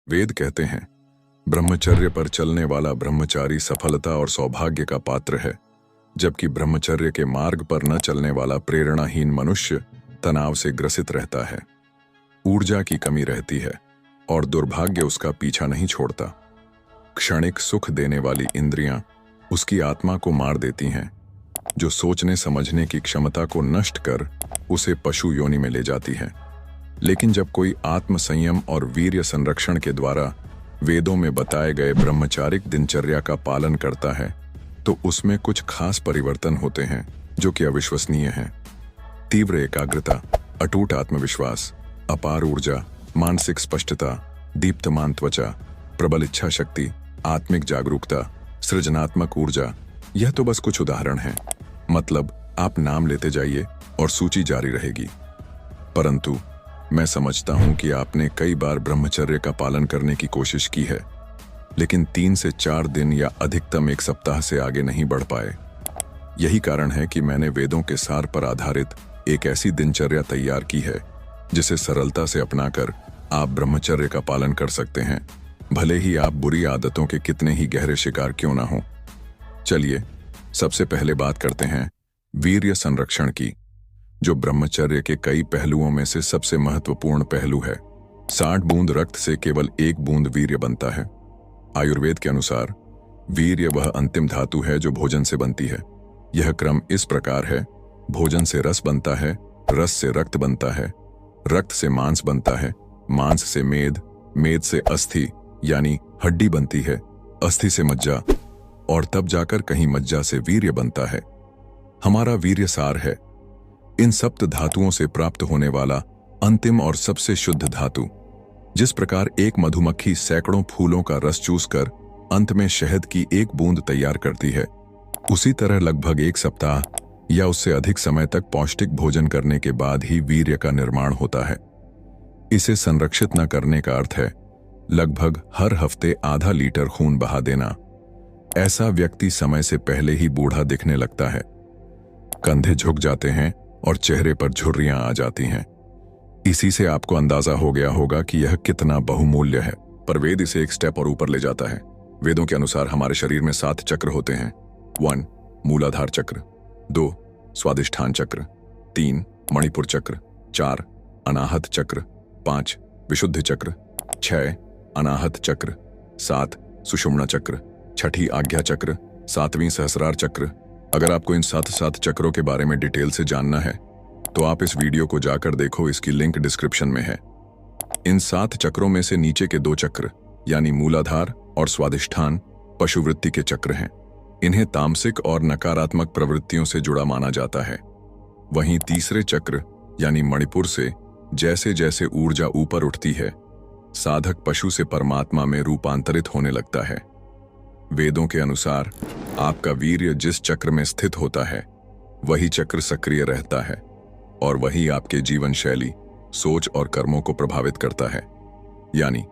वेद कहते हैं, ब्रह्मचर्य पर चलने वाला ब्रह्मचारी सफलता और सौभाग्य का पात्र है, जबकि ब्रह्मचर्य के मार्ग पर न चलने वाला प्रेरणाहीन मनुष्य तनाव से ग्रसित रहता है। ऊर्जा की कमी रहती है और दुर्भाग्य उसका पीछा नहीं छोड़ता। क्षणिक सुख देने वाली इंद्रियां उसकी आत्मा को मार देती हैं, जो सोचने समझने की क्षमता को नष्ट कर उसे पशु योनि में ले जाती हैं। लेकिन जब कोई आत्म संयम और वीर्य संरक्षण के द्वारा वेदों में बताए गए ब्रह्मचारिक दिनचर्या का पालन करता है, तो उसमें कुछ खास परिवर्तन होते हैं जो कि अविश्वसनीय हैं। तीव्र एकाग्रता, अटूट आत्मविश्वास, अपार ऊर्जा, मानसिक स्पष्टता, दीप्तमान त्वचा, प्रबल इच्छा शक्ति, आत्मिक जागरूकता, सृजनात्मक ऊर्जा, यह तो बस कुछ उदाहरण हैं। मतलब आप नाम लेते जाइए और सूची जारी रहेगी। परंतु मैं समझता हूं कि आपने कई बार ब्रह्मचर्य का पालन करने की कोशिश की है, लेकिन 3 से 4 दिन या अधिकतम 1 सप्ताह से आगे नहीं बढ़ पाए। यही कारण है कि मैंने वेदों के सार पर आधारित एक ऐसी दिनचर्या तैयार की है जिसे सरलता से अपनाकर आप ब्रह्मचर्य का पालन कर सकते हैं, भले ही आप बुरी आदतों के कितने ही गहरे शिकार क्यों ना हो। चलिए सबसे पहले बात करते हैं वीर्य संरक्षण की, जो ब्रह्मचर्य के कई पहलुओं में से सबसे महत्वपूर्ण पहलू है। 60 बूंद रक्त से केवल 1 बूंद वीर्य बनता है। आयुर्वेद के अनुसार वीर्य वह अंतिम धातु है जो भोजन से बनती है। यह क्रम इस प्रकार है: भोजन से रस बनता है, रस से रक्त बनता है, रक्त से मांस बनता है, मांस से मेद, मेद से अस्थि यानी हड्डी बनती है, अस्थि से मज्जा, और तब जाकर कहीं मज्जा से वीर्य बनता है। हमारा वीर्य सार है इन सप्त धातुओं से प्राप्त होने वाला अंतिम और सबसे शुद्ध धातु। जिस प्रकार एक मधुमक्खी सैकड़ों फूलों का रस चूसकर अंत में शहद की 1 बूंद तैयार करती है, उसी तरह लगभग 1 सप्ताह या उससे अधिक समय तक पौष्टिक भोजन करने के बाद ही वीर्य का निर्माण होता है। इसे संरक्षित न करने का अर्थ है लगभग हर हफ्ते आधा लीटर खून बहा देना। ऐसा व्यक्ति समय से पहले ही बूढ़ा दिखने लगता है, कंधे झुक जाते हैं और चेहरे पर झुर्रियां आ जाती हैं। इसी से आपको अंदाजा हो गया होगा कि यह कितना बहुमूल्य है। पर वेद इसे एक स्टेप और ऊपर ले जाता है। वेदों के अनुसार हमारे शरीर में 7 चक्र होते हैं। 1 मूलाधार चक्र, 2 स्वादिष्ठान चक्र, 3 मणिपुर चक्र, 4 अनाहत चक्र, 5 विशुद्ध चक्र, 6 अनाहत चक्र, 7 सुषुम्ना चक्र, 6ठी आज्ञा चक्र, 7वीं सहस्रार चक्र। अगर आपको इन 7 चक्रों के बारे में डिटेल से जानना है तो आप इस वीडियो को जाकर देखो, इसकी लिंक डिस्क्रिप्शन में है। इन 7 चक्रों में से नीचे के 2 चक्र यानी मूलाधार और स्वादिष्ठान पशुवृत्ति के चक्र हैं। इन्हें तामसिक और नकारात्मक प्रवृत्तियों से जुड़ा माना जाता है। वहीं तीसरे चक्र यानी मणिपुर से जैसे जैसे ऊर्जा ऊपर उठती है, साधक पशु से परमात्मा में रूपांतरित होने लगता है। वेदों के अनुसार आपका वीर्य जिस चक्र में स्थित होता है वही चक्र सक्रिय रहता है और वही आपके जीवन शैली, सोच और कर्मों को प्रभावित करता है। यानी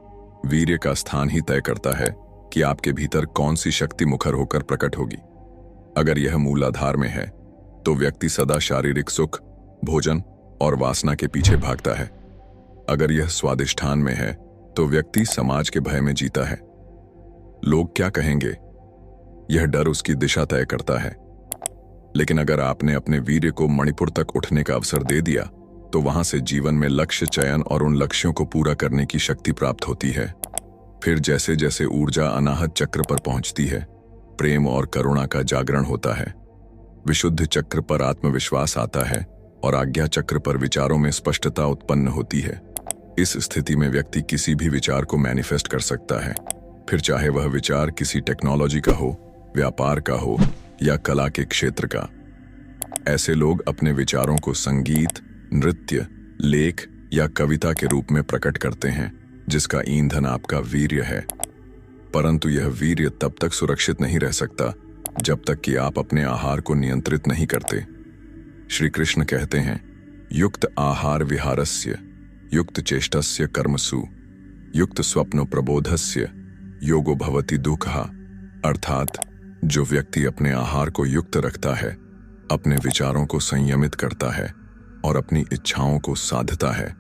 वीर्य का स्थान ही तय करता है कि आपके भीतर कौन सी शक्ति मुखर होकर प्रकट होगी। अगर यह मूलाधार में है तो व्यक्ति सदा शारीरिक सुख, भोजन और वासना के पीछे भागता है। अगर यह स्वादिष्ठान में है तो व्यक्ति समाज के भय में जीता है। लोग क्या कहेंगे, यह डर उसकी दिशा तय करता है। लेकिन अगर आपने अपने वीर्य को मणिपुर तक उठने का अवसर दे दिया तो वहां से जीवन में लक्ष्य चयन और उन लक्ष्यों को पूरा करने की शक्ति प्राप्त होती है। फिर जैसे जैसे ऊर्जा अनाहत चक्र पर पहुंचती है, प्रेम और करुणा का जागरण होता है। विशुद्ध चक्र पर आत्मविश्वास आता है और आज्ञा चक्र पर विचारों में स्पष्टता उत्पन्न होती है। इस स्थिति में व्यक्ति किसी भी विचार को मैनिफेस्ट कर सकता है, फिर चाहे वह विचार किसी टेक्नोलॉजी का हो, व्यापार का हो या कला के क्षेत्र का। ऐसे लोग अपने विचारों को संगीत, नृत्य, लेख या कविता के रूप में प्रकट करते हैं, जिसका ईंधन आपका वीर्य है। परंतु यह वीर्य तब तक सुरक्षित नहीं रह सकता जब तक कि आप अपने आहार को नियंत्रित नहीं करते। श्री कृष्ण कहते हैं, युक्त आहार विहारस्य युक्त चेष्टस्य कर्मसु युक्त स्वप्नो प्रबोधस्य योगो भवति दुःखः। अर्थात जो व्यक्ति अपने आहार को युक्त रखता है, अपने विचारों को संयमित करता है और अपनी इच्छाओं को साधता है,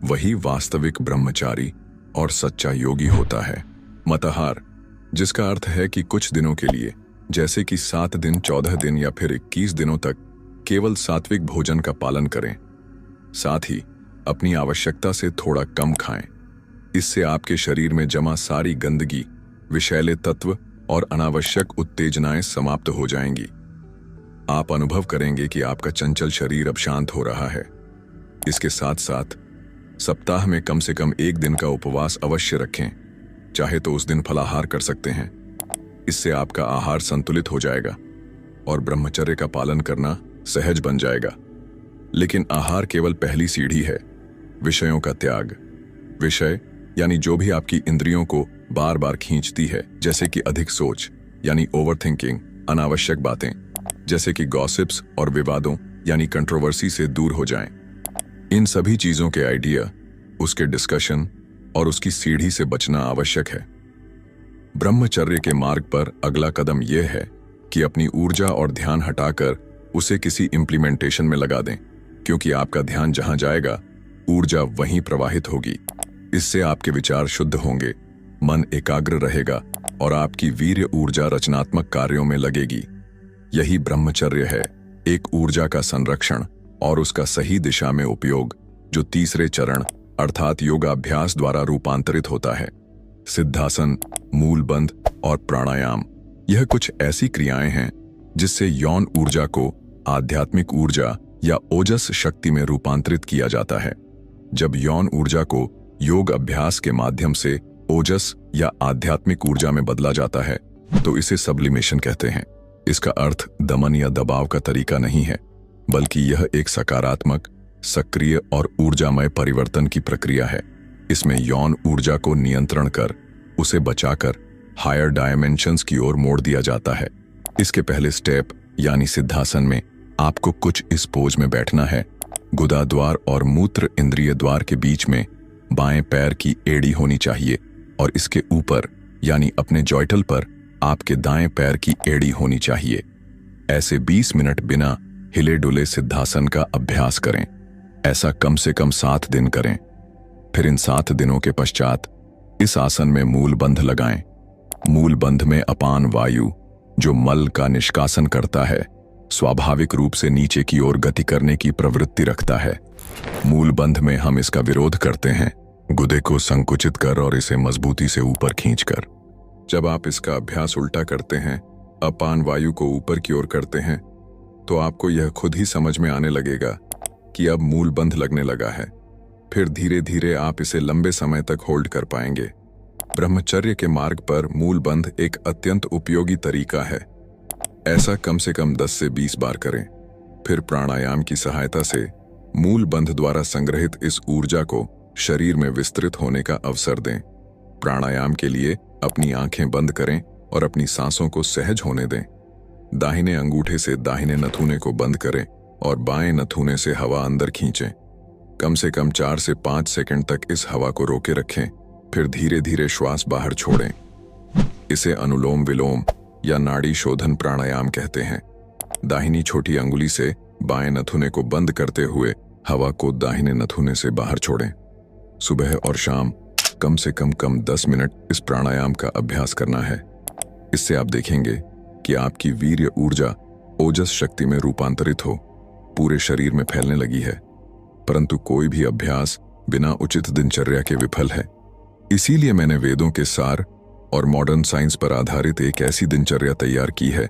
वही वास्तविक ब्रह्मचारी और सच्चा योगी होता है। मताहार, जिसका अर्थ है कि कुछ दिनों के लिए, जैसे कि 7 दिन, 14 दिन या फिर 21 दिनों तक केवल सात्विक भोजन का पालन करें। साथ ही अपनी आवश्यकता से थोड़ा कम खाएं। इससे आपके शरीर में जमा सारी गंदगी, विषैले तत्व और अनावश्यक उत्तेजनाएं समाप्त हो जाएंगी। आप अनुभव करेंगे कि आपका चंचल शरीर अब शांत हो रहा है। इसके साथ साथ सप्ताह में कम से कम 1 दिन का उपवास अवश्य रखें। चाहे तो उस दिन फलाहार कर सकते हैं। इससे आपका आहार संतुलित हो जाएगा और ब्रह्मचर्य का पालन करना सहज बन जाएगा। लेकिन आहार केवल पहली सीढ़ी है। विषयों का त्याग, विषय यानी जो भी आपकी इंद्रियों को बार बार खींचती है, जैसे कि अधिक सोच यानी ओवरथिंकिंग, अनावश्यक बातें जैसे कि गॉसिप्स और विवादों यानी कंट्रोवर्सी से दूर हो जाएं। इन सभी चीजों के आइडिया, उसके डिस्कशन और उसकी सीढ़ी से बचना आवश्यक है। ब्रह्मचर्य के मार्ग पर अगला कदम यह है कि अपनी ऊर्जा और ध्यान हटाकर उसे किसी इम्प्लीमेंटेशन में लगा दें, क्योंकि आपका ध्यान जहां जाएगा ऊर्जा वहीं प्रवाहित होगी। इससे आपके विचार शुद्ध होंगे, मन एकाग्र रहेगा और आपकी वीर्य ऊर्जा रचनात्मक कार्यों में लगेगी। यही ब्रह्मचर्य है, एक ऊर्जा का संरक्षण और उसका सही दिशा में उपयोग, जो तीसरे चरण अर्थात योगाभ्यास द्वारा रूपांतरित होता है। सिद्धासन, मूलबंध और प्राणायाम, यह कुछ ऐसी क्रियाएं हैं जिससे यौन ऊर्जा को आध्यात्मिक ऊर्जा या ओजस शक्ति में रूपांतरित किया जाता है। जब यौन ऊर्जा को योग अभ्यास के माध्यम से ओजस या आध्यात्मिक ऊर्जा में बदला जाता है तो इसे सब्लिमेशन कहते हैं। इसका अर्थ दमन या दबाव का तरीका नहीं है, बल्कि यह एक सकारात्मक, सक्रिय और ऊर्जामय परिवर्तन की प्रक्रिया है। इसमें यौन ऊर्जा को नियंत्रण कर उसे बचाकर हायर डायमेंशंस की ओर मोड़ दिया जाता है। इसके पहले स्टेप यानी सिद्धासन में आपको कुछ इस पोज में बैठना है। गुदा द्वार और मूत्र इंद्रिय द्वार के बीच में बाएं पैर की एड़ी होनी चाहिए और इसके ऊपर यानी अपने जॉइटल पर आपके दाएं पैर की एड़ी होनी चाहिए। ऐसे 20 मिनट बिना हिले डुले सिद्धासन का अभ्यास करें। ऐसा कम से कम 7 दिन करें। फिर इन 7 दिनों के पश्चात इस आसन में मूल बंध लगाएं। मूल बंध में अपान वायु, जो मल का निष्कासन करता है, स्वाभाविक रूप से नीचे की ओर गति करने की प्रवृत्ति रखता है। मूल बंध में हम इसका विरोध करते हैं, गुदे को संकुचित कर और इसे मजबूती से ऊपर खींचकर। जब आप इसका अभ्यास उल्टा करते हैं, अपान वायु को ऊपर की ओर करते हैं, तो आपको यह खुद ही समझ में आने लगेगा कि अब मूल बंध लगने लगा है। फिर धीरे धीरे आप इसे लंबे समय तक होल्ड कर पाएंगे। ब्रह्मचर्य के मार्ग पर मूल बंध एक अत्यंत उपयोगी तरीका है। ऐसा कम से कम 10 से 20 बार करें। फिर प्राणायाम की सहायता से मूल बंध द्वारा संग्रहित इस ऊर्जा को शरीर में विस्तृत होने का अवसर दें। प्राणायाम के लिए अपनी आंखें बंद करें और अपनी सांसों को सहज होने दें। दाहिने अंगूठे से दाहिने नथुने को बंद करें और बाएं नथुने से हवा अंदर खींचें। कम से कम 4 से 5 सेकंड तक इस हवा को रोके रखें, फिर धीरे धीरे श्वास बाहर छोड़ें। इसे अनुलोम विलोम या नाड़ी शोधन प्राणायाम कहते हैं। दाहिनी छोटी अंगुली से बाएं नथुने को बंद करते हुए हवा को दाहिने नथुने से बाहर छोड़ें। सुबह और शाम कम से कम 10 मिनट इस प्राणायाम का अभ्यास करना है। इससे आप देखेंगे कि आपकी वीर्य ऊर्जा ओजस शक्ति में रूपांतरित हो, पूरे शरीर में फैलने लगी है। परंतु कोई भी अभ्यास बिना उचित दिनचर्या के विफल है। इसीलिए मैंने वेदों के सार और मॉडर्न साइंस पर आधारित एक ऐसी दिनचर्या तैयार की है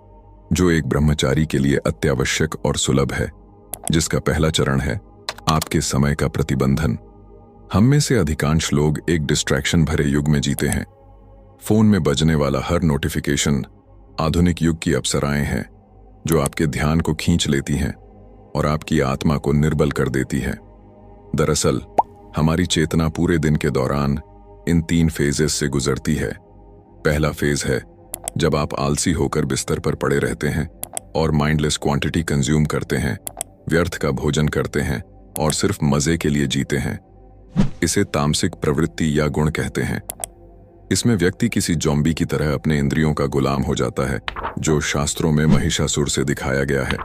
जो एक ब्रह्मचारी के लिए अत्यावश्यक और सुलभ है, जिसका पहला चरण है आपके समय का प्रतिबंधन। हम में से अधिकांश लोग एक डिस्ट्रैक्शन भरे युग में जीते हैं। फोन में बजने वाला हर नोटिफिकेशन आधुनिक युग की अप्सराएं हैं जो आपके ध्यान को खींच लेती हैं और आपकी आत्मा को निर्बल कर देती है। दरअसल हमारी चेतना पूरे दिन के दौरान इन 3 फेजेस से गुजरती है। पहला फेज है जब आप आलसी होकर बिस्तर पर पड़े रहते हैं और माइंडलेस क्वांटिटी कंज्यूम करते हैं, व्यर्थ का भोजन करते हैं और सिर्फ मजे के लिए जीते हैं। इसे तामसिक प्रवृत्ति या गुण कहते हैं। इसमें व्यक्ति किसी जॉम्बी की तरह अपने इंद्रियों का गुलाम हो जाता है, जो शास्त्रों में महिषासुर से दिखाया गया है।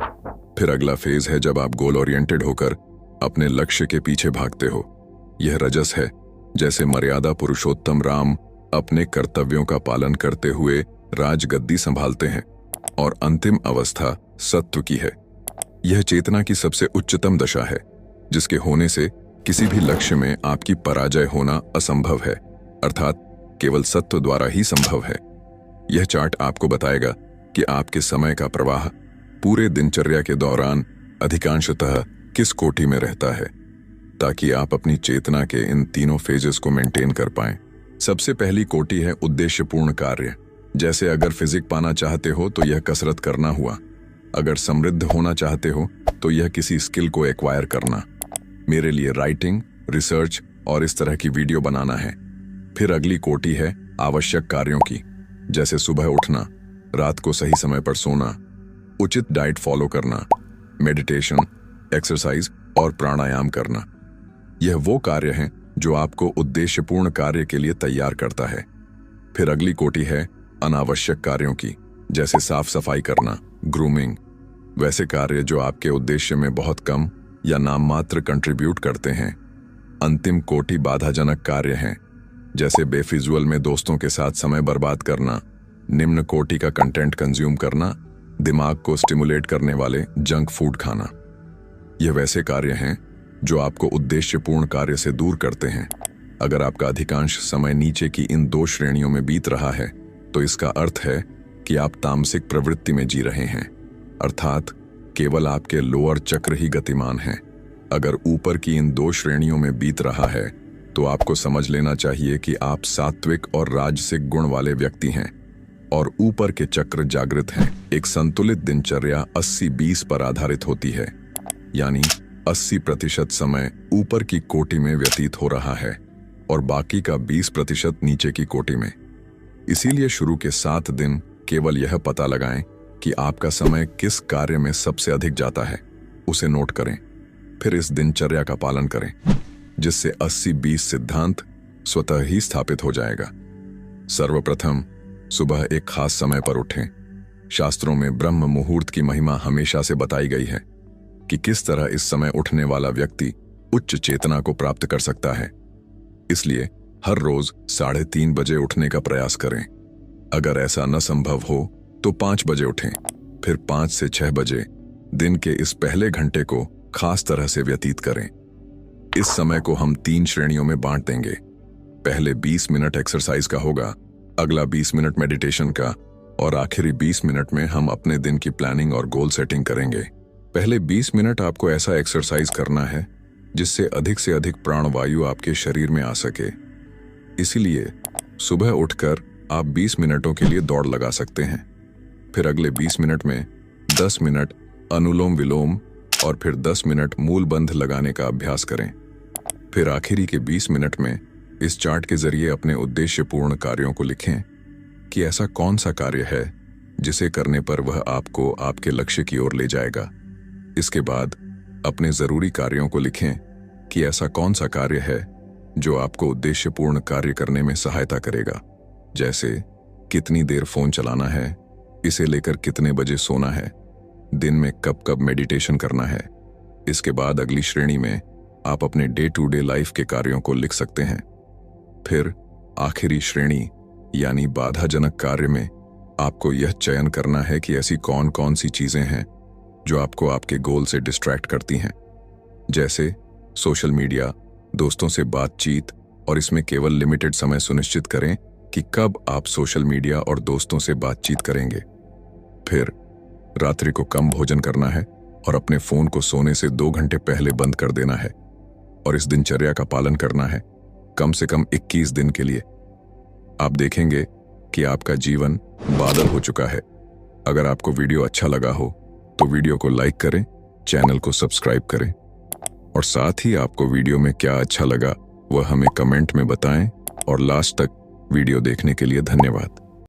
फिर अगला फेज है जब आप गोल ओरिएंटेड होकर अपने लक्ष्य के पीछे भागते हो। यह रजस है, जैसे मर्यादा पुरुषोत्तम राम अपने कर्तव्यों का पालन करते हुए राजगद्दी संभालते हैं, और अंतिम अवस्था सत्व की है। यह चेतना की सबसे उच्चतम दशा है, जिसके होने से किसी भी लक्ष्य में आपकी पराजय होना असंभव है, अर्थात केवल सत्व द्वारा ही संभव है। यह चार्ट आपको बताएगा कि आपके समय का प्रवाह पूरे दिनचर्या के दौरान अधिकांशतः किस कोटि में रहता है, ताकि आप अपनी चेतना के इन तीनों फेजेस को मेंटेन कर पाएं। सबसे पहली कोटि है उद्देश्यपूर्ण कार्य। जैसे अगर फिजिक पाना चाहते हो तो यह कसरत करना हुआ, अगर समृद्ध होना चाहते हो तो यह किसी स्किल को एक्वायर करना। मेरे लिए राइटिंग, रिसर्च और इस तरह की वीडियो बनाना है। फिर अगली कोटि है आवश्यक कार्यों की, जैसे सुबह उठना, रात को सही समय पर सोना, उचित डाइट फॉलो करना, मेडिटेशन, एक्सरसाइज और प्राणायाम करना। यह वो कार्य हैं जो आपको उद्देश्यपूर्ण कार्य के लिए तैयार करता है। फिर अगली कोटि है अनावश्यक कार्यों की, जैसे साफ सफाई करना, ग्रूमिंग, वैसे कार्य जो आपके उद्देश्य में बहुत कम या नाम मात्र कंट्रीब्यूट करते हैं। अंतिम कोटि बाधाजनक कार्य हैं, जैसे बेफिजुअल में दोस्तों के साथ समय बर्बाद करना, निम्न कोटि का कंटेंट कंज्यूम करना, दिमाग को स्टिमुलेट करने वाले जंक फूड खाना। यह वैसे कार्य हैं जो आपको उद्देश्यपूर्ण कार्य से दूर करते हैं। अगर आपका अधिकांश समय नीचे की इन दो श्रेणियों में बीत रहा है, तो इसका अर्थ है कि आप तामसिक प्रवृत्ति में जी रहे हैं, अर्थात केवल आपके लोअर चक्र ही गतिमान हैं। अगर ऊपर की इन दो श्रेणियों में बीत रहा है, तो आपको समझ लेना चाहिए कि आप सात्विक और राजसिक गुण वाले व्यक्ति हैं और ऊपर के चक्र जागृत हैं। एक संतुलित दिनचर्या 80-20 पर आधारित होती है, यानी 80% समय ऊपर की कोटि में व्यतीत हो रहा है और बाकी का 20% नीचे की कोटि में। इसीलिए शुरू के 7 दिन केवल यह पता लगाएं कि आपका समय किस कार्य में सबसे अधिक जाता है, उसे नोट करें। फिर इस दिनचर्या का पालन करें, जिससे 80-20 सिद्धांत स्वतः ही स्थापित हो जाएगा। सर्वप्रथम सुबह एक खास समय पर उठें। शास्त्रों में ब्रह्म मुहूर्त की महिमा हमेशा से बताई गई है कि किस तरह इस समय उठने वाला व्यक्ति उच्च चेतना को प्राप्त कर सकता है। इसलिए हर रोज 3:30 बजे उठने का प्रयास करें। अगर ऐसा न संभव हो तो 5 बजे उठें। फिर 5 से 6 बजे दिन के इस पहले घंटे को खास तरह से व्यतीत करें। इस समय को हम 3 श्रेणियों में बांट देंगे। पहले 20 मिनट एक्सरसाइज का होगा, अगला 20 मिनट मेडिटेशन का, और आखिरी 20 मिनट में हम अपने दिन की प्लानिंग और गोल सेटिंग करेंगे। पहले 20 मिनट आपको ऐसा एक्सरसाइज करना है जिससे अधिक से अधिक प्राणवायु आपके शरीर में आ सके। इसीलिए सुबह उठकर आप 20 मिनटों के लिए दौड़ लगा सकते हैं। फिर अगले 20 मिनट में 10 मिनट अनुलोम विलोम और फिर 10 मिनट मूल बंध लगाने का अभ्यास करें। फिर आखिरी के 20 मिनट में इस चार्ट के जरिए अपने उद्देश्यपूर्ण कार्यों को लिखें कि ऐसा कौन सा कार्य है जिसे करने पर वह आपको आपके लक्ष्य की ओर ले जाएगा। इसके बाद अपने जरूरी कार्यों को लिखें कि ऐसा कौन सा कार्य है जो आपको उद्देश्यपूर्ण कार्य करने में सहायता करेगा, जैसे कितनी देर फोन चलाना है, इसे लेकर कितने बजे सोना है, दिन में कब कब मेडिटेशन करना है। इसके बाद अगली श्रेणी में आप अपने डे टू डे लाइफ के कार्यों को लिख सकते हैं। फिर आखिरी श्रेणी यानी बाधाजनक कार्य में आपको यह चयन करना है कि ऐसी कौन कौन सी चीजें हैं जो आपको आपके गोल से डिस्ट्रैक्ट करती हैं, जैसे सोशल मीडिया, दोस्तों से बातचीत, और इसमें केवल लिमिटेड समय सुनिश्चित करें कि कब आप सोशल मीडिया और दोस्तों से बातचीत करेंगे। फिर रात्रि को कम भोजन करना है और अपने फोन को सोने से 2 घंटे पहले बंद कर देना है, और इस दिनचर्या का पालन करना है कम से कम 21 दिन के लिए। आप देखेंगे कि आपका जीवन बादल हो चुका है। अगर आपको वीडियो अच्छा लगा हो तो वीडियो को लाइक करें, चैनल को सब्सक्राइब करें, और साथ ही आपको वीडियो में क्या अच्छा लगा वह हमें कमेंट में बताएं। और लास्ट तक वीडियो देखने के लिए धन्यवाद।